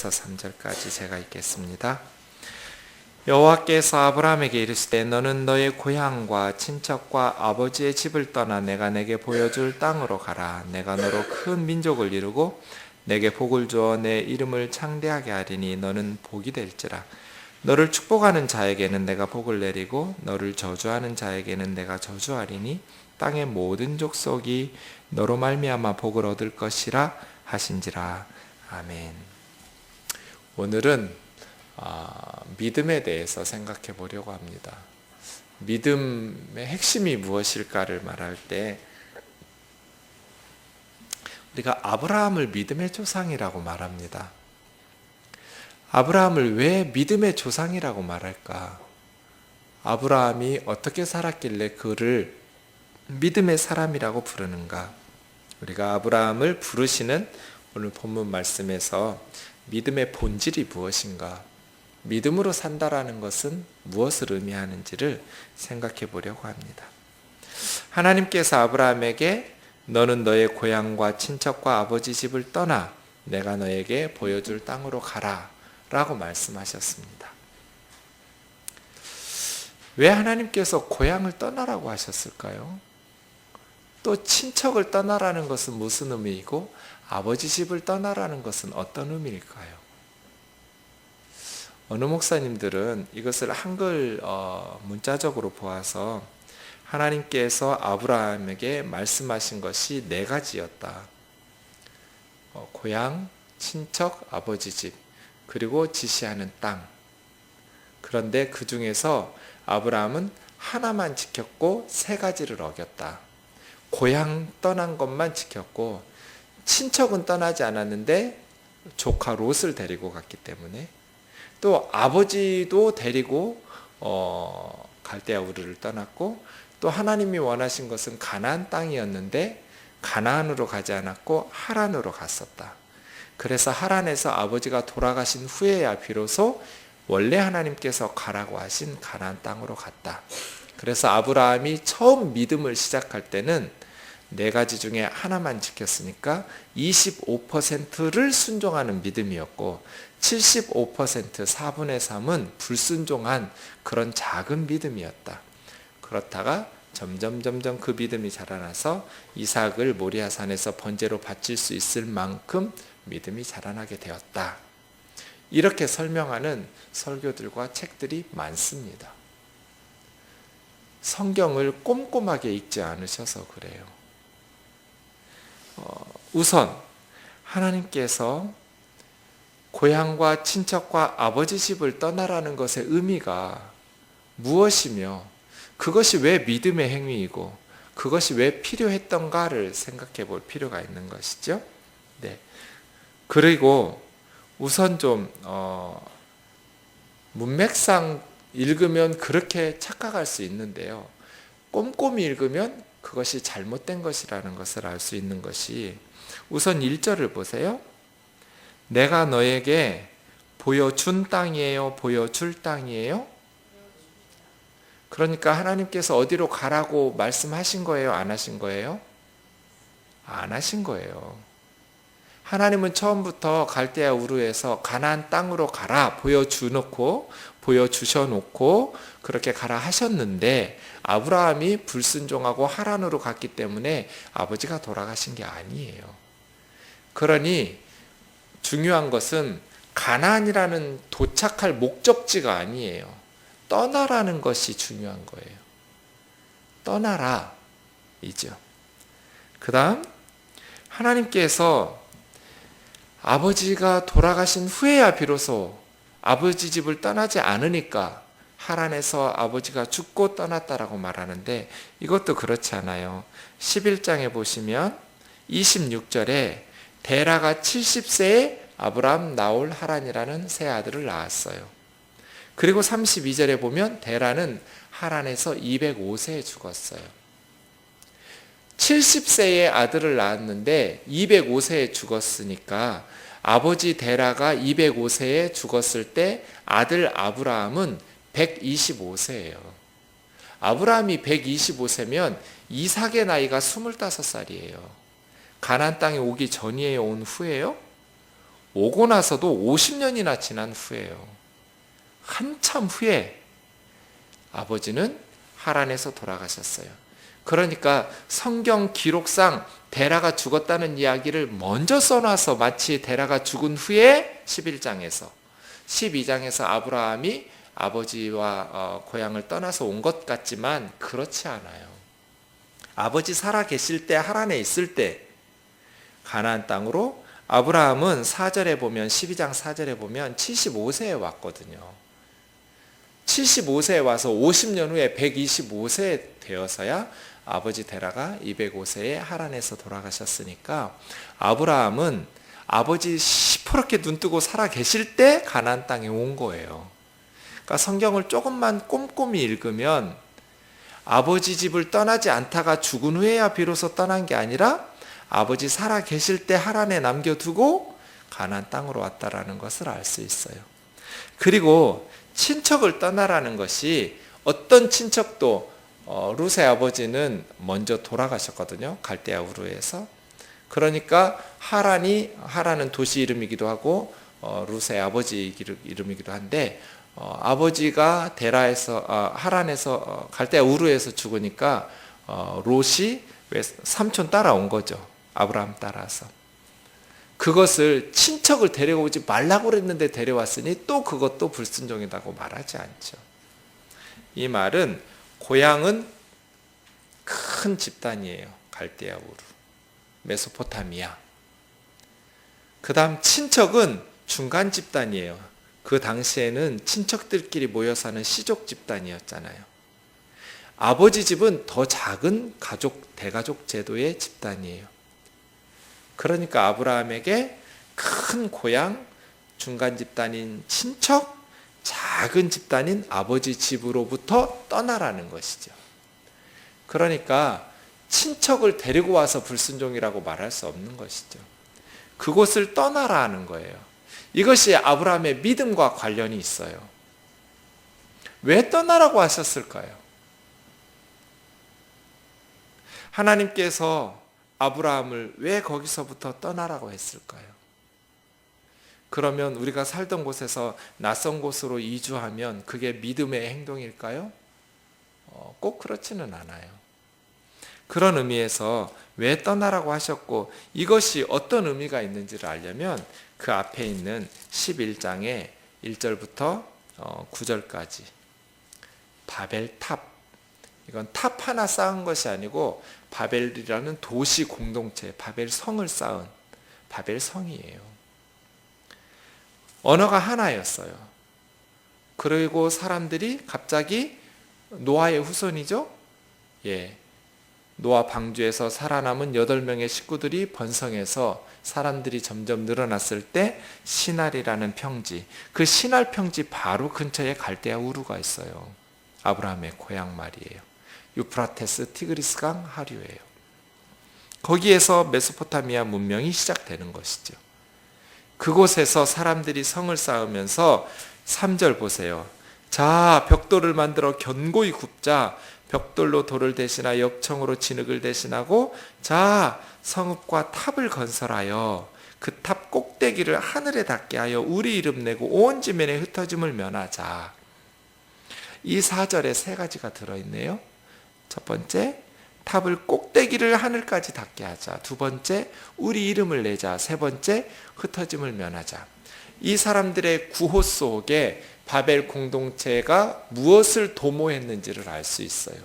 3절까지 제가 읽겠습니다. 여호와께서 아브라함에게 이르시되 너는 너의 고향과 친척과 아버지의 집을 떠나 내가 내게 보여줄 땅으로 가라. 내가 너로 큰 민족을 이루고 내게 복을 주어 내 이름을 창대하게 하리니 너는 복이 될지라. 너를 축복하는 자에게는 내가 복을 내리고 너를 저주하는 자에게는 내가 저주하리니 땅의 모든 족속이 너로 말미암아 복을 얻을 것이라 하신지라. 아멘. 오늘은 믿음에 대해서 생각해 보려고 합니다. 믿음의 핵심이 무엇일까를 말할 때 우리가 아브라함을 믿음의 조상이라고 말합니다. 아브라함을 왜 믿음의 조상이라고 말할까? 아브라함이 어떻게 살았길래 그를 믿음의 사람이라고 부르는가? 우리가 아브라함을 부르시는 오늘 본문 말씀에서 믿음의 본질이 무엇인가? 믿음으로 산다라는 것은 무엇을 의미하는지를 생각해 보려고 합니다. 하나님께서 아브라함에게 너는 너의 고향과 친척과 아버지 집을 떠나 내가 너에게 보여줄 땅으로 가라 라고 말씀하셨습니다. 왜 하나님께서 고향을 떠나라고 하셨을까요? 또 친척을 떠나라는 것은 무슨 의미이고 아버지 집을 떠나라는 것은 어떤 의미일까요? 어느 목사님들은 이것을 한글 문자적으로 보아서 하나님께서 아브라함에게 말씀하신 것이 4가지였다. 고향, 친척, 아버지 집, 그리고 지시하는 땅. 그런데 그 중에서 아브라함은 하나만 지켰고 3가지를 어겼다. 고향 떠난 것만 지켰고 친척은 떠나지 않았는데 조카 롯을 데리고 갔기 때문에 또 아버지도 데리고 갈대아 우르를 떠났고 또 하나님이 원하신 것은 가나안 땅이었는데 가나안으로 가지 않았고 하란으로 갔었다. 그래서 하란에서 아버지가 돌아가신 후에야 비로소 원래 하나님께서 가라고 하신 가나안 땅으로 갔다. 그래서 아브라함이 처음 믿음을 시작할 때는 4가지 중에 하나만 지켰으니까 25%를 순종하는 믿음이었고 75% 4분의 3은 불순종한 그런 작은 믿음이었다. 그렇다가 점점 그 믿음이 자라나서 이삭을 모리아산에서 번제로 바칠 수 있을 만큼 믿음이 자라나게 되었다. 이렇게 설명하는 설교들과 책들이 많습니다. 성경을 꼼꼼하게 읽지 않으셔서 그래요. 우선 하나님께서 고향과 친척과 아버지 집을 떠나라는 것의 의미가 무엇이며 그것이 왜 믿음의 행위이고 그것이 왜 필요했던가를 생각해 볼 필요가 있는 것이죠. 네. 그리고 우선 좀 문맥상 읽으면 그렇게 착각할 수 있는데요. 꼼꼼히 읽으면 그것이 잘못된 것이라는 것을 알 수 있는 것이 우선 1절을 보세요. 내가 너에게 보여준 땅이에요? 보여줄 땅이에요? 그러니까 하나님께서 어디로 가라고 말씀하신 거예요? 안 하신 거예요? 안 하신 거예요. 하나님은 처음부터 갈대아 우르에서 가나안 땅으로 가라 보여주셔놓고 그렇게 가라 하셨는데 아브라함이 불순종하고 하란으로 갔기 때문에 아버지가 돌아가신 게 아니에요. 그러니 중요한 것은 가나안이라는 도착할 목적지가 아니에요. 떠나라는 것이 중요한 거예요. 떠나라 이죠. 그 다음 하나님께서 아버지가 돌아가신 후에야 비로소 아버지 집을 떠나지 않으니까 하란에서 아버지가 죽고 떠났다라고 말하는데 이것도 그렇지 않아요. 11장에 보시면 26절에 데라가 70세에 아브람, 나홀, 하란이라는 세 아들을 낳았어요. 그리고 32절에 보면 데라는 하란에서 205세에 죽었어요. 70세의 아들을 낳았는데 205세에 죽었으니까 아버지 데라가 205세에 죽었을 때 아들 아브라함은 125세예요. 아브라함이 125세면 이삭의 나이가 25살이에요. 가나안 땅에 오기 전이에요? 온 후에요? 오고 나서도 50년이나 지난 후에요. 한참 후에 아버지는 하란에서 돌아가셨어요. 그러니까 성경 기록상 데라가 죽었다는 이야기를 먼저 써놔서 마치 데라가 죽은 후에 11장에서 12장에서 아브라함이 아버지와 고향을 떠나서 온 것 같지만 그렇지 않아요. 아버지 살아 계실 때, 하란에 있을 때 가나안 땅으로 아브라함은 4절에 보면, 12장 4절에 보면 75세에 왔거든요. 75세에 와서 50년 후에 125세 되어서야 아버지 데라가 205세에 하란에서 돌아가셨으니까 아브라함은 아버지 시퍼렇게 눈뜨고 살아 계실 때 가나안 땅에 온 거예요. 그러니까 성경을 조금만 꼼꼼히 읽으면 아버지 집을 떠나지 않다가 죽은 후에야 비로소 떠난 게 아니라 아버지 살아 계실 때 하란에 남겨두고 가나안 땅으로 왔다라는 것을 알 수 있어요. 그리고 친척을 떠나라는 것이 어떤 친척도 룻의 아버지는 먼저 돌아가셨거든요. 갈대아 우르에서. 그러니까 하란은 도시 이름이기도 하고 룻의 아버지 이름이기도 한데 아버지가 하란에서 갈대아 우르에서 죽으니까 롯이 삼촌 따라온 거죠. 아브라함 따라서. 그것을 친척을 데려오지 말라고 그랬는데 데려왔으니 또 그것도 불순종이라고 말하지 않죠. 이 말은 고향은 큰 집단이에요. 갈대아 우르, 메소포타미아. 그 다음 친척은 중간 집단이에요. 그 당시에는 친척들끼리 모여 사는 시족 집단이었잖아요. 아버지 집은 더 작은 대가족 제도의 집단이에요. 그러니까 아브라함에게 큰 고향, 중간 집단인 친척, 작은 집단인 아버지 집으로부터 떠나라는 것이죠. 그러니까 친척을 데리고 와서 불순종이라고 말할 수 없는 것이죠. 그곳을 떠나라 하는 거예요. 이것이 아브라함의 믿음과 관련이 있어요. 왜 떠나라고 하셨을까요? 하나님께서 아브라함을 왜 거기서부터 떠나라고 했을까요? 그러면 우리가 살던 곳에서 낯선 곳으로 이주하면 그게 믿음의 행동일까요? 꼭 그렇지는 않아요. 그런 의미에서 왜 떠나라고 하셨고 이것이 어떤 의미가 있는지를 알려면 그 앞에 있는 11장의 1절부터 9절까지 바벨탑, 이건 탑 하나 쌓은 것이 아니고 바벨이라는 도시 공동체, 바벨성을 쌓은 바벨성이에요. 언어가 하나였어요. 그리고 사람들이 갑자기 노아의 후손이죠. 노아 방주에서 살아남은 8명의 식구들이 번성해서 사람들이 점점 늘어났을 때 시날이라는 평지, 그 시날 평지 바로 근처에 갈대아 우르가 있어요. 아브라함의 고향 말이에요. 유프라테스 티그리스강 하류예요. 거기에서 메소포타미아 문명이 시작되는 것이죠. 그곳에서 사람들이 성을 쌓으면서 3절 보세요. 자, 벽돌을 만들어 견고히 굽자. 벽돌로 돌을 대신하여 역청으로 진흙을 대신하고 자, 성읍과 탑을 건설하여 그 탑 꼭대기를 하늘에 닿게 하여 우리 이름 내고 온 지면에 흩어짐을 면하자. 이 4절에 3가지가 들어있네요. 첫 번째, 탑을 꼭대기를 하늘까지 닿게 하자. 두 번째, 우리 이름을 내자. 세 번째, 흩어짐을 면하자. 이 사람들의 구호 속에 바벨 공동체가 무엇을 도모했는지를 알 수 있어요.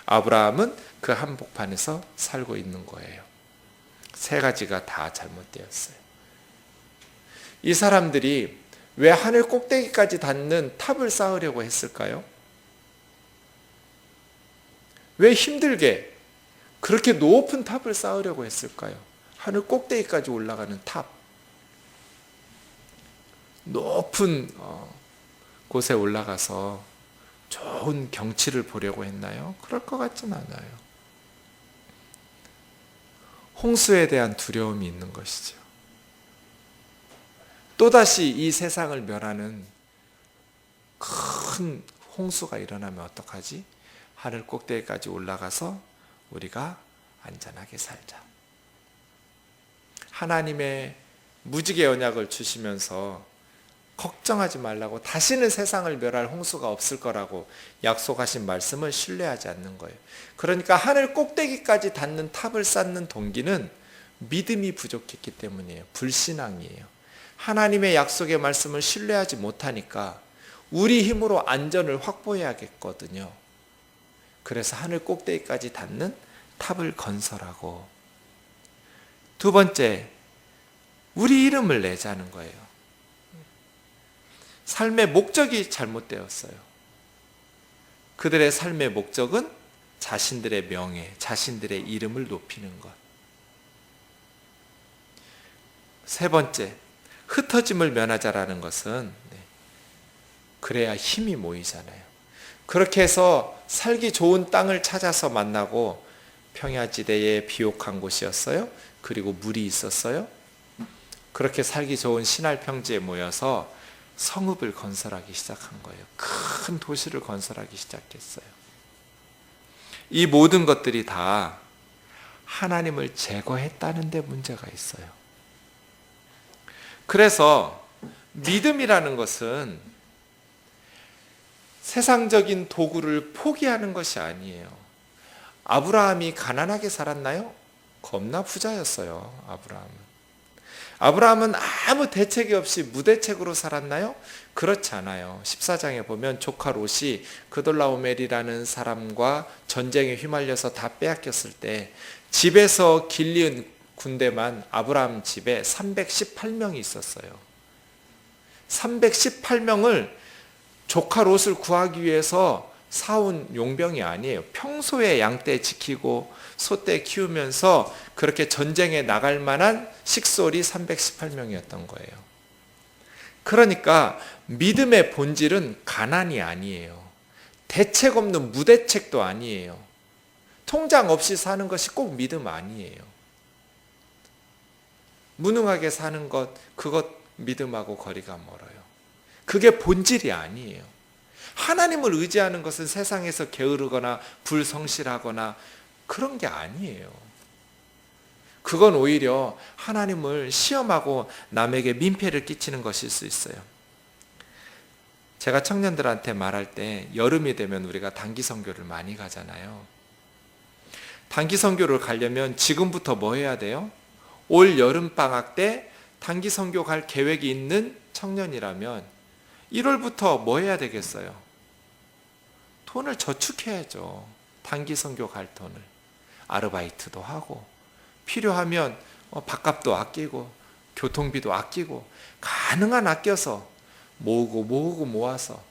아브라함은 그 한복판에서 살고 있는 거예요. 3가지가 다 잘못되었어요. 이 사람들이 왜 하늘 꼭대기까지 닿는 탑을 쌓으려고 했을까요? 왜 힘들게 그렇게 높은 탑을 쌓으려고 했을까요? 하늘 꼭대기까지 올라가는 탑. 높은 곳에 올라가서 좋은 경치를 보려고 했나요? 그럴 것 같진 않아요. 홍수에 대한 두려움이 있는 것이죠. 또다시 이 세상을 멸하는 큰 홍수가 일어나면 어떡하지? 하늘 꼭대기까지 올라가서 우리가 안전하게 살자. 하나님의 무지개 언약을 주시면서 걱정하지 말라고, 다시는 세상을 멸할 홍수가 없을 거라고 약속하신 말씀을 신뢰하지 않는 거예요. 그러니까 하늘 꼭대기까지 닿는 탑을 쌓는 동기는 믿음이 부족했기 때문이에요. 불신앙이에요. 하나님의 약속의 말씀을 신뢰하지 못하니까 우리 힘으로 안전을 확보해야겠거든요. 그래서 하늘 꼭대기까지 닿는 탑을 건설하고, 두 번째, 우리 이름을 내자는 거예요. 삶의 목적이 잘못되었어요. 그들의 삶의 목적은 자신들의 명예, 자신들의 이름을 높이는 것. 세 번째, 흩어짐을 면하자라는 것은 그래야 힘이 모이잖아요. 그렇게 해서 살기 좋은 땅을 찾아서 만나고, 평야지대에 비옥한 곳이었어요. 그리고 물이 있었어요. 그렇게 살기 좋은 신할 평지에 모여서 성읍을 건설하기 시작한 거예요. 큰 도시를 건설하기 시작했어요. 이 모든 것들이 다 하나님을 제거했다는 데 문제가 있어요. 그래서 믿음이라는 것은 세상적인 도구를 포기하는 것이 아니에요. 아브라함이 가난하게 살았나요? 겁나 부자였어요. 아브라함은 아무 대책이 없이 무대책으로 살았나요? 그렇지 않아요. 14장에 보면 조카 롯이 그돌라오멜이라는 사람과 전쟁에 휘말려서 다 빼앗겼을 때 집에서 길리은 군대만 아브라함 집에 318명이 있었어요. 318명을 조카 롯을 구하기 위해서 사온 용병이 아니에요. 평소에 양떼 지키고 소떼 키우면서 그렇게 전쟁에 나갈 만한 식솔이 318명이었던 거예요. 그러니까 믿음의 본질은 가난이 아니에요. 대책 없는 무대책도 아니에요. 통장 없이 사는 것이 꼭 믿음 아니에요. 무능하게 사는 것, 그것 믿음하고 거리가 멀어요. 그게 본질이 아니에요. 하나님을 의지하는 것은 세상에서 게으르거나 불성실하거나 그런 게 아니에요. 그건 오히려 하나님을 시험하고 남에게 민폐를 끼치는 것일 수 있어요. 제가 청년들한테 말할 때 여름이 되면 우리가 단기 선교를 많이 가잖아요. 단기 선교를 가려면 지금부터 뭐 해야 돼요? 올 여름방학 때 단기 선교 갈 계획이 있는 청년이라면 1월부터 뭐 해야 되겠어요? 돈을 저축해야죠. 단기 선교 갈 돈을. 아르바이트도 하고, 필요하면 밥값도 아끼고, 교통비도 아끼고, 가능한 아껴서 모으고 모아서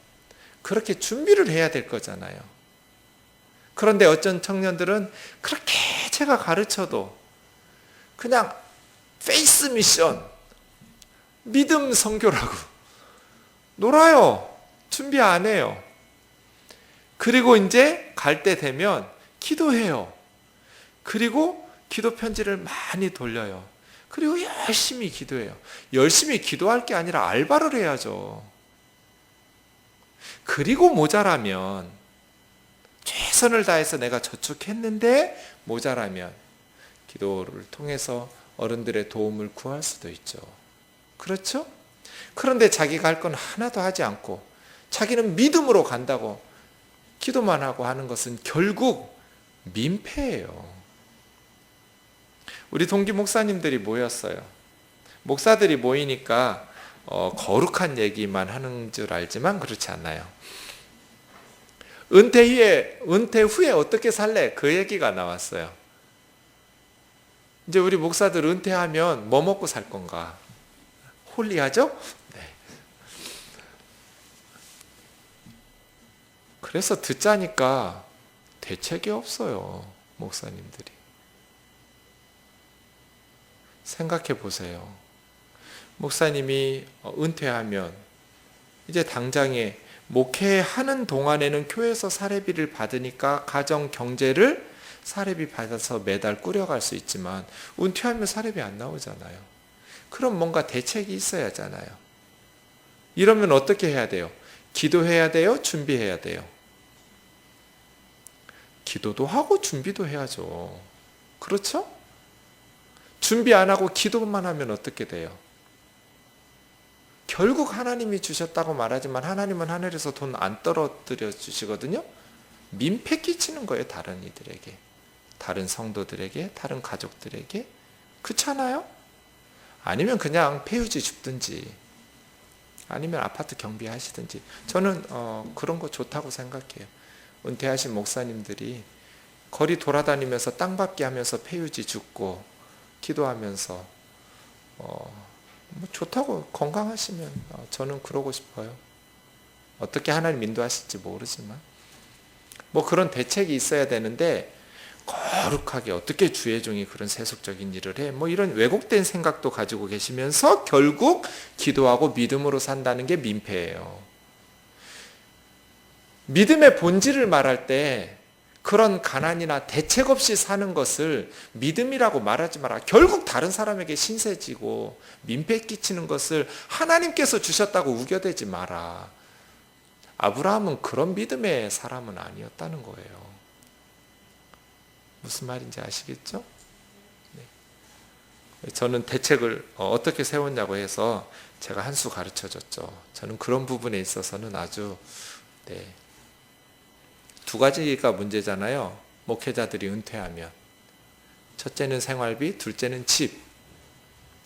그렇게 준비를 해야 될 거잖아요. 그런데 어떤 청년들은 그렇게 제가 가르쳐도 그냥 페이스 미션, 믿음 선교라고 놀아요. 준비 안 해요. 그리고 이제 갈 때 되면 기도해요. 그리고 기도 편지를 많이 돌려요. 그리고 열심히 기도해요. 열심히 기도할 게 아니라 알바를 해야죠. 그리고 모자라면, 최선을 다해서 내가 저축했는데 모자라면 기도를 통해서 어른들의 도움을 구할 수도 있죠. 그렇죠? 그런데 자기가 할 건 하나도 하지 않고 자기는 믿음으로 간다고 기도만 하고 하는 것은 결국 민폐예요. 우리 동기 목사님들이 모였어요. 목사들이 모이니까 거룩한 얘기만 하는 줄 알지만 그렇지 않아요. 은퇴 후에 어떻게 살래? 그 얘기가 나왔어요. 이제 우리 목사들 은퇴하면 뭐 먹고 살 건가? 홀리하죠? 네. 그래서 듣자니까 대책이 없어요. 목사님들이. 생각해 보세요. 목사님이 은퇴하면 이제 당장에 목회하는 동안에는 교회에서 사례비를 받으니까 가정 경제를 사례비 받아서 매달 꾸려갈 수 있지만 은퇴하면 사례비 안 나오잖아요. 그럼 뭔가 대책이 있어야 하잖아요. 이러면 어떻게 해야 돼요? 기도해야 돼요? 준비해야 돼요? 기도도 하고 준비도 해야죠. 그렇죠? 준비 안 하고 기도만 하면 어떻게 돼요? 결국 하나님이 주셨다고 말하지만 하나님은 하늘에서 돈 안 떨어뜨려 주시거든요. 민폐 끼치는 거예요. 다른 이들에게, 다른 성도들에게, 다른 가족들에게. 그렇잖아요? 아니면 그냥 폐유지 줍든지 아니면 아파트 경비하시든지. 저는 그런 거 좋다고 생각해요. 은퇴하신 목사님들이 거리 돌아다니면서 땅밟기 하면서 폐유지 줍고 기도하면서 뭐 좋다고, 건강하시면 저는 그러고 싶어요. 어떻게 하나님 인도하실지 모르지만 뭐 그런 대책이 있어야 되는데 거룩하게 어떻게 주의 종이 그런 세속적인 일을 해? 뭐 이런 왜곡된 생각도 가지고 계시면서 결국 기도하고 믿음으로 산다는 게 민폐예요. 믿음의 본질을 말할 때 그런 가난이나 대책 없이 사는 것을 믿음이라고 말하지 마라. 결국 다른 사람에게 신세지고 민폐 끼치는 것을 하나님께서 주셨다고 우겨대지 마라. 아브라함은 그런 믿음의 사람은 아니었다는 거예요. 무슨 말인지 아시겠죠? 네. 저는 대책을 어떻게 세웠냐고 해서 제가 한 수 가르쳐 줬죠. 저는 그런 부분에 있어서는 아주 두 가지가 문제잖아요. 목회자들이 은퇴하면. 첫째는 생활비, 둘째는 집.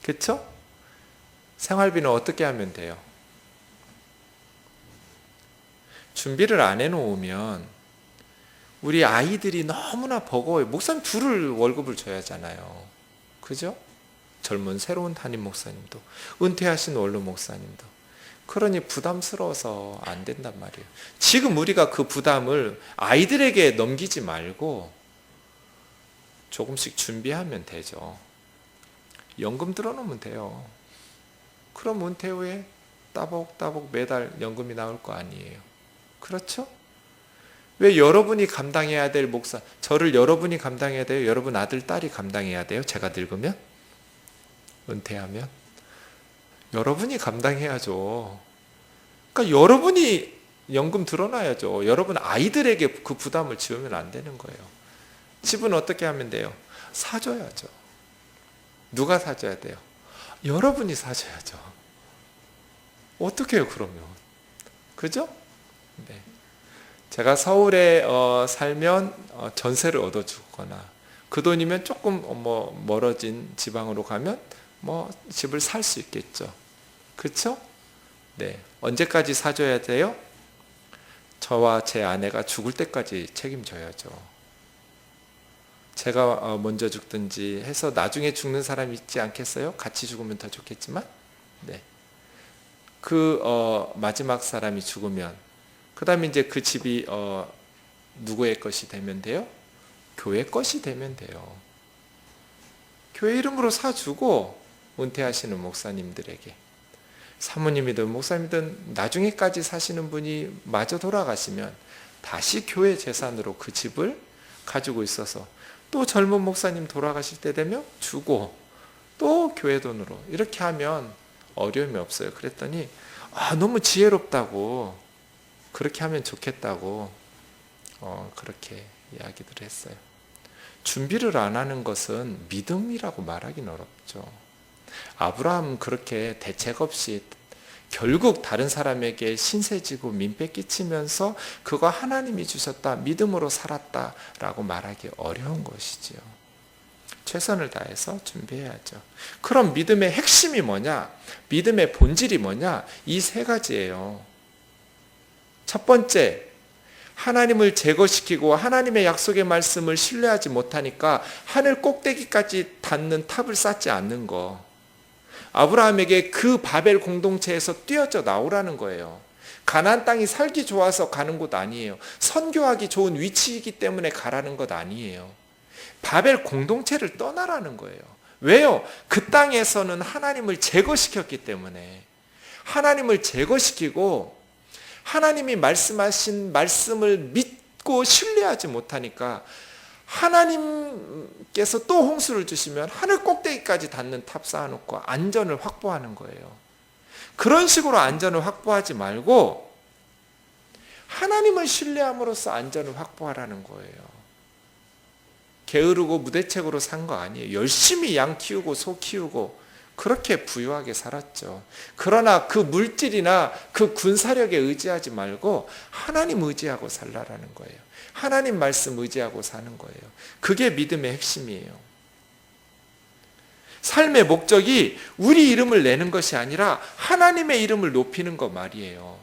그렇죠? 생활비는 어떻게 하면 돼요? 준비를 안 해놓으면 우리 아이들이 너무나 버거워요. 목사님 둘을 월급을 줘야 하잖아요. 그죠? 젊은 새로운 담임 목사님도, 은퇴하신 원로 목사님도. 그러니 부담스러워서 안 된단 말이에요. 지금 우리가 그 부담을 아이들에게 넘기지 말고 조금씩 준비하면 되죠. 연금 들어놓으면 돼요. 그럼 은퇴 후에 따복따복 매달 연금이 나올 거 아니에요. 그렇죠? 왜 여러분이 감당해야 될 저를 여러분이 감당해야 돼요? 여러분 아들, 딸이 감당해야 돼요? 제가 늙으면? 은퇴하면? 여러분이 감당해야죠. 그러니까 여러분이 연금 들어놔야죠. 여러분 아이들에게 그 부담을 지우면 안 되는 거예요. 집은 어떻게 하면 돼요? 사줘야죠. 누가 사줘야 돼요? 여러분이 사줘야죠. 어떻게 해요, 그러면? 그죠? 네. 제가 서울에 살면 전세를 얻어주거나 그 돈이면 조금 멀어진 지방으로 가면 집을 살 수 있겠죠. 그렇죠? 네. 언제까지 사줘야 돼요? 저와 제 아내가 죽을 때까지 책임져야죠. 제가 먼저 죽든지 해서 나중에 죽는 사람이 있지 않겠어요? 같이 죽으면 더 좋겠지만, 네. 마지막 사람이 죽으면, 그 다음에 이제 그 집이 누구의 것이 되면 돼요? 교회 것이 되면 돼요. 교회 이름으로 사주고 은퇴하시는 목사님들에게, 사모님이든 목사님이든 나중에까지 사시는 분이 마저 돌아가시면 다시 교회 재산으로 그 집을 가지고 있어서 또 젊은 목사님 돌아가실 때 되면 주고 또 교회 돈으로 이렇게 하면 어려움이 없어요. 그랬더니 너무 지혜롭다고, 그렇게 하면 좋겠다고 그렇게 이야기들 했어요. 준비를 안 하는 것은 믿음이라고 말하기는 어렵죠. 아브라함은 그렇게 대책 없이 결국 다른 사람에게 신세지고 민폐 끼치면서 그거 하나님이 주셨다, 믿음으로 살았다라고 말하기 어려운 것이지요. 최선을 다해서 준비해야죠. 그럼 믿음의 핵심이 뭐냐? 믿음의 본질이 뭐냐? 이 세 가지예요. 첫 번째, 하나님을 제거시키고 하나님의 약속의 말씀을 신뢰하지 못하니까 하늘 꼭대기까지 닿는 탑을 쌓지 않는 거. 아브라함에게 그 바벨 공동체에서 뛰어져 나오라는 거예요. 가나안 땅이 살기 좋아서 가는 곳 아니에요. 선교하기 좋은 위치이기 때문에 가라는 것 아니에요. 바벨 공동체를 떠나라는 거예요. 왜요? 그 땅에서는 하나님을 제거시켰기 때문에. 하나님을 제거시키고 하나님이 말씀하신 말씀을 믿고 신뢰하지 못하니까 하나님께서 또 홍수를 주시면 하늘 꼭대기까지 닿는 탑 쌓아놓고 안전을 확보하는 거예요. 그런 식으로 안전을 확보하지 말고 하나님을 신뢰함으로써 안전을 확보하라는 거예요. 게으르고 무대책으로 산 거 아니에요. 열심히 양 키우고 소 키우고 그렇게 부유하게 살았죠. 그러나 그 물질이나 그 군사력에 의지하지 말고 하나님 의지하고 살라라는 거예요. 하나님 말씀 의지하고 사는 거예요. 그게 믿음의 핵심이에요. 삶의 목적이 우리 이름을 내는 것이 아니라 하나님의 이름을 높이는 것 말이에요.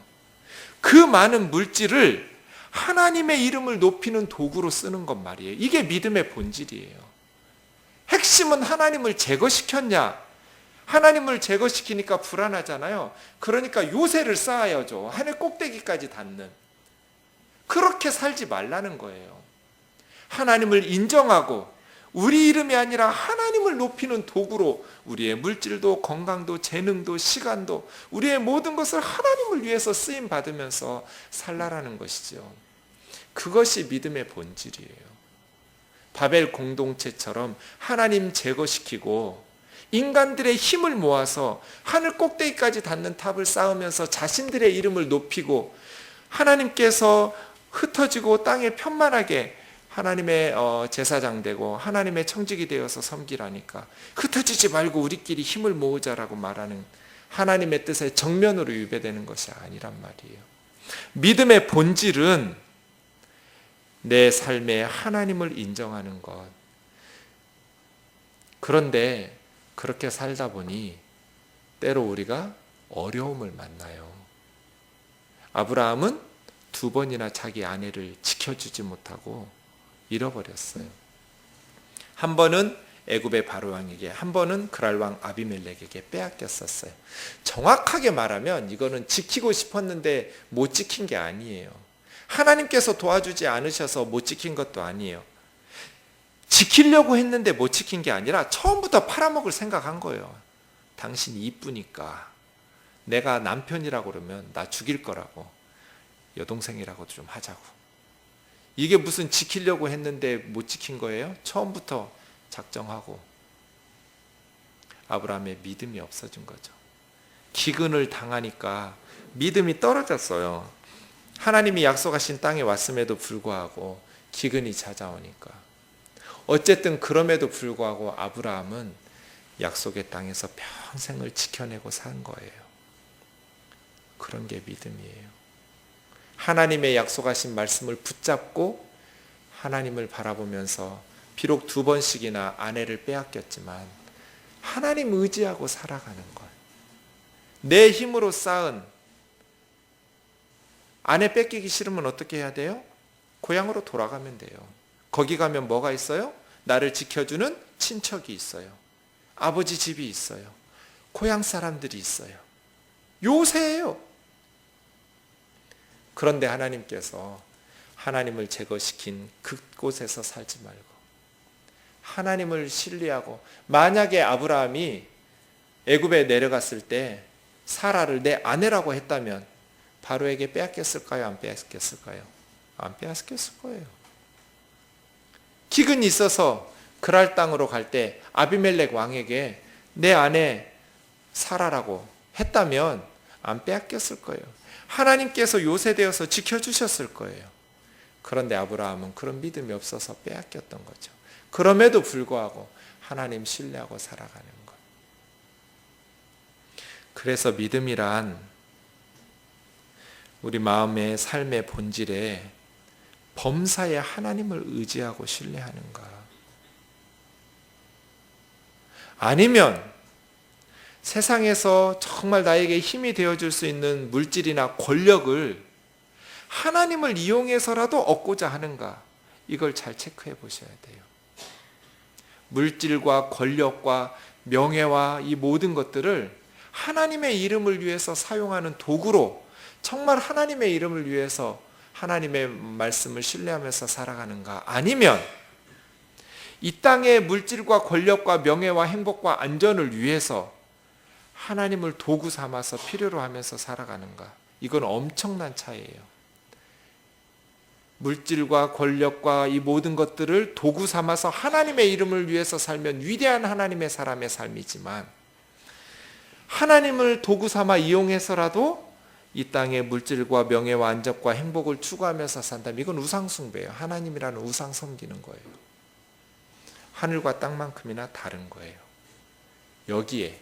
그 많은 물질을 하나님의 이름을 높이는 도구로 쓰는 것 말이에요. 이게 믿음의 본질이에요. 핵심은 하나님을 제거시켰냐? 하나님을 제거시키니까 불안하잖아요. 그러니까 요새를 쌓아야죠. 하늘 꼭대기까지 닿는. 그렇게 살지 말라는 거예요. 하나님을 인정하고 우리 이름이 아니라 하나님을 높이는 도구로 우리의 물질도 건강도 재능도 시간도 우리의 모든 것을 하나님을 위해서 쓰임 받으면서 살라라는 것이죠. 그것이 믿음의 본질이에요. 바벨 공동체처럼 하나님 제거시키고 인간들의 힘을 모아서 하늘 꼭대기까지 닿는 탑을 쌓으면서 자신들의 이름을 높이고 하나님께서 흩어지고 땅에 편만하게 하나님의 제사장 되고 하나님의 청직이 되어서 섬기라니까 흩어지지 말고 우리끼리 힘을 모으자라고 말하는 하나님의 뜻에 정면으로 위배되는 것이 아니란 말이에요. 믿음의 본질은 내 삶에 하나님을 인정하는 것. 그런데 그렇게 살다 보니 때로 우리가 어려움을 만나요. 아브라함은 2번이나 자기 아내를 지켜주지 못하고 잃어버렸어요. 한 번은 애굽의 바로왕에게, 한 번은 그랄왕 아비멜렉에게 빼앗겼었어요. 정확하게 말하면 이거는 지키고 싶었는데 못 지킨 게 아니에요. 하나님께서 도와주지 않으셔서 못 지킨 것도 아니에요. 지키려고 했는데 못 지킨 게 아니라 처음부터 팔아먹을 생각한 거예요. 당신이 이쁘니까 내가 남편이라고 그러면 나 죽일 거라고, 여동생이라고도 좀 하자고. 이게 무슨 지키려고 했는데 못 지킨 거예요? 처음부터 작정하고. 아브라함의 믿음이 없어진 거죠. 기근을 당하니까 믿음이 떨어졌어요. 하나님이 약속하신 땅에 왔음에도 불구하고 기근이 찾아오니까. 어쨌든 그럼에도 불구하고 아브라함은 약속의 땅에서 평생을 지켜내고 산 거예요. 그런 게 믿음이에요. 하나님의 약속하신 말씀을 붙잡고 하나님을 바라보면서 비록 2번씩이나 아내를 빼앗겼지만 하나님 의지하고 살아가는 것. 내 힘으로 쌓은 아내 뺏기기 싫으면 어떻게 해야 돼요? 고향으로 돌아가면 돼요. 거기 가면 뭐가 있어요? 나를 지켜주는 친척이 있어요. 아버지 집이 있어요. 고향 사람들이 있어요. 요새예요. 그런데 하나님께서 하나님을 제거시킨 그곳에서 살지 말고 하나님을 신뢰하고, 만약에 아브라함이 애굽에 내려갔을 때 사라를 내 아내라고 했다면 바로에게 빼앗겼을까요? 안 빼앗겼을까요? 안 빼앗겼을 거예요. 기근이 있어서 그랄 땅으로 갈 때 아비멜렉 왕에게 내 아내 사라라고 했다면 안 빼앗겼을 거예요. 하나님께서 요새되어서 지켜주셨을 거예요. 그런데 아브라함은 그런 믿음이 없어서 빼앗겼던 거죠. 그럼에도 불구하고 하나님 신뢰하고 살아가는 것. 그래서 믿음이란 우리 마음의 삶의 본질에 범사에 하나님을 의지하고 신뢰하는가? 아니면 세상에서 정말 나에게 힘이 되어줄 수 있는 물질이나 권력을 하나님을 이용해서라도 얻고자 하는가? 이걸 잘 체크해 보셔야 돼요. 물질과 권력과 명예와 이 모든 것들을 하나님의 이름을 위해서 사용하는 도구로 정말 하나님의 이름을 위해서 하나님의 말씀을 신뢰하면서 살아가는가? 아니면 이 땅의 물질과 권력과 명예와 행복과 안전을 위해서 하나님을 도구 삼아서 필요로 하면서 살아가는가? 이건 엄청난 차이예요. 물질과 권력과 이 모든 것들을 도구 삼아서 하나님의 이름을 위해서 살면 위대한 하나님의 사람의 삶이지만, 하나님을 도구 삼아 이용해서라도 이 땅의 물질과 명예와 안전과 행복을 추구하면서 산다면 이건 우상숭배예요. 하나님이라는 우상 섬기는 거예요. 하늘과 땅만큼이나 다른 거예요. 여기에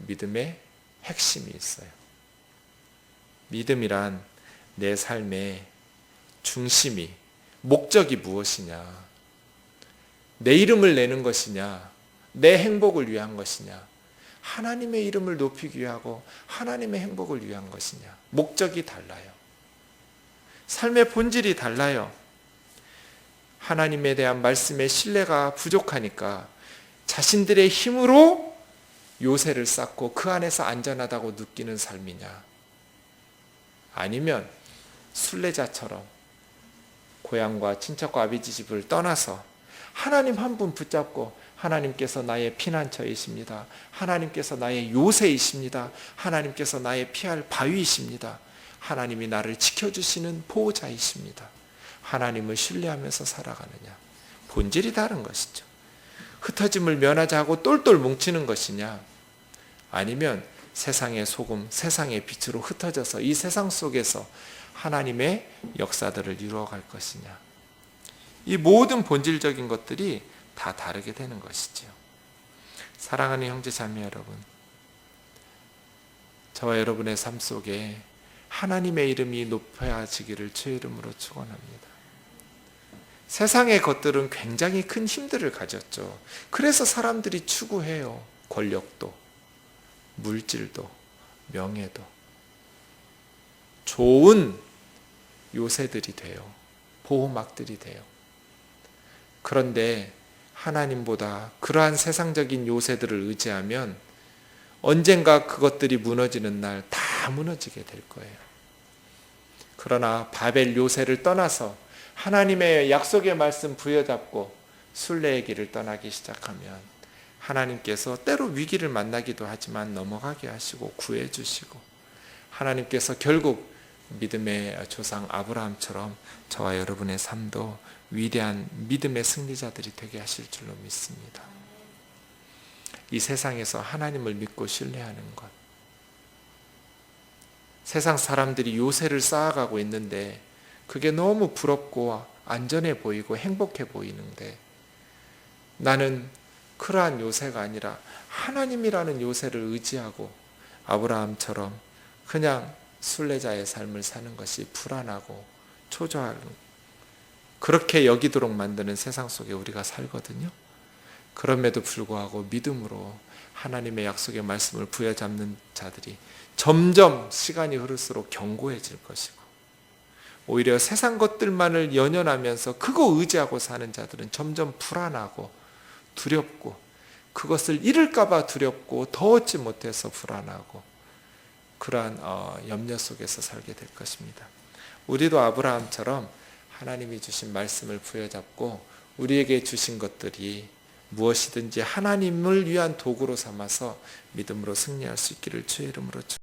믿음의 핵심이 있어요. 믿음이란 내 삶의 중심이, 목적이 무엇이냐? 내 이름을 내는 것이냐? 내 행복을 위한 것이냐? 하나님의 이름을 높이기 위하고 하나님의 행복을 위한 것이냐? 목적이 달라요. 삶의 본질이 달라요. 하나님에 대한 말씀의 신뢰가 부족하니까 자신들의 힘으로 요새를 쌓고 그 안에서 안전하다고 느끼는 삶이냐? 아니면 순례자처럼 고향과 친척과 아버지 집을 떠나서 하나님 한 분 붙잡고 하나님께서 나의 피난처이십니다. 하나님께서 나의 요새이십니다. 하나님께서 나의 피할 바위이십니다. 하나님이 나를 지켜주시는 보호자이십니다. 하나님을 신뢰하면서 살아가느냐? 본질이 다른 것이죠. 흩어짐을 면하자 하고 똘똘 뭉치는 것이냐? 아니면 세상의 소금, 세상의 빛으로 흩어져서 이 세상 속에서 하나님의 역사들을 이루어갈 것이냐? 이 모든 본질적인 것들이 다 다르게 되는 것이죠. 사랑하는 형제 자매 여러분, 저와 여러분의 삶 속에 하나님의 이름이 높아지기를 주의 이름으로 축원합니다. 세상의 것들은 굉장히 큰 힘들을 가졌죠. 그래서 사람들이 추구해요. 권력도, 물질도, 명예도. 좋은 요새들이 돼요. 보호막들이 돼요. 그런데 하나님보다 그러한 세상적인 요새들을 의지하면 언젠가 그것들이 무너지는 날 다 무너지게 될 거예요. 그러나 바벨 요새를 떠나서 하나님의 약속의 말씀 부여잡고 순례의 길을 떠나기 시작하면 하나님께서 때로 위기를 만나기도 하지만 넘어가게 하시고 구해 주시고 하나님께서 결국 믿음의 조상 아브라함처럼 저와 여러분의 삶도 위대한 믿음의 승리자들이 되게 하실 줄로 믿습니다. 이 세상에서 하나님을 믿고 신뢰하는 것. 세상 사람들이 요새를 쌓아가고 있는데 그게 너무 부럽고 안전해 보이고 행복해 보이는데 나는 그러한 요새가 아니라 하나님이라는 요새를 의지하고 아브라함처럼 그냥 순례자의 삶을 사는 것이 불안하고 초조하고 그렇게 여기도록 만드는 세상 속에 우리가 살거든요. 그럼에도 불구하고 믿음으로 하나님의 약속의 말씀을 부여잡는 자들이 점점 시간이 흐를수록 견고해질 것이고 오히려 세상 것들만을 연연하면서 그거 의지하고 사는 자들은 점점 불안하고 두렵고 그것을 잃을까 봐 두렵고 더 얻지 못해서 불안하고 그러한 염려 속에서 살게 될 것입니다. 우리도 아브라함처럼 하나님이 주신 말씀을 부여잡고 우리에게 주신 것들이 무엇이든지 하나님을 위한 도구로 삼아서 믿음으로 승리할 수 있기를 주의 이름으로